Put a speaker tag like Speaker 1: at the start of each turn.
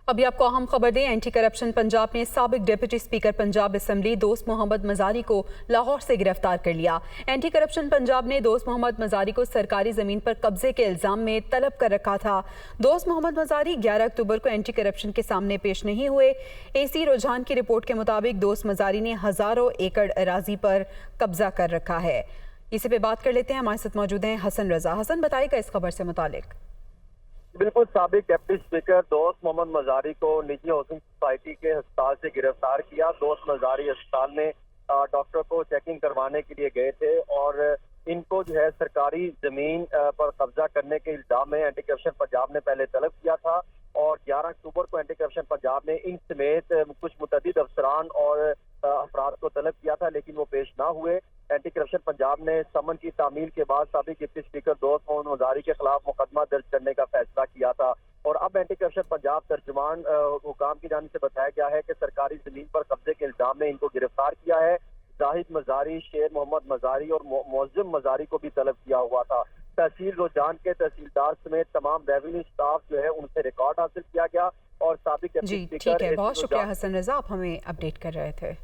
Speaker 1: अभी आपको अहम खबर दें, एंटी करप्शन पंजाब ने साबिक डिप्टी स्पीकर पंजाब असम्बली दोस्त मोहम्मद मजारी को लाहौर से गिरफ्तार कर लिया। एंटी करप्शन पंजाब ने दोस्त मोहम्मद मजारी को सरकारी जमीन पर कब्जे के इल्जाम में तलब कर रखा था। दोस्त मोहम्मद मजारी 11 अक्टूबर को एंटी करप्शन के सामने पेश नहीं हुए। एसी रुझान की रिपोर्ट के मुताबिक दोस्त मजारी ने हजारों एकड़ अराजी पर कब्जा कर रखा है। इसी पे बात कर लेते हैं, हमारे साथ मौजूद हैं हसन रजा। हसन, बताइएगा इस खबर से मुतालिक।
Speaker 2: बिल्कुल, साबिक डिप्टी स्पीकर दोस्त मोहम्मद मजारी को निजी हाउसिंग सोसाइटी के अस्पताल से गिरफ्तार किया। दोस्त मजारी अस्पताल में डॉक्टर को चेकिंग करवाने के लिए गए थे और इनको जो है सरकारी जमीन पर कब्जा करने के इल्जाम में एंटी करप्शन पंजाब ने पहले तलब किया था और 11 अक्टूबर को एंटी करप्शन पंजाब ने इन समेत कुछ मुतअद्दिद अफसरान और अफराद को तलब किया था, लेकिन वो पेश ना हुए। एंटी करप्शन पंजाब ने समन की तामील के बाद साबिक डिप्टी स्पीकर दोस्त मोहम्मद मजारी के खिलाफ मुकदमा दर्ज करने का फैसला किया था और अब एंटी करप्शन पंजाब तर्जुमान हुकाम की जानिब से बताया गया है कि सरकारी जमीन पर कब्जे के इल्जाम में इनको गिरफ्तार किया है। जाहिद मजारी, शेर मोहम्मद मजारी और मौजम मजारी को भी तलब किया हुआ था। तहसील रुझान के तहसीलदार समेत तमाम रेवेन्यू स्टाफ जो है उनसे रिकॉर्ड हासिल किया गया और साबिक डिप्टी स्पीकर।
Speaker 1: ठीक है, बहुत शुक्रिया हसन रजा, आप हमें अपडेट कर रहे थे।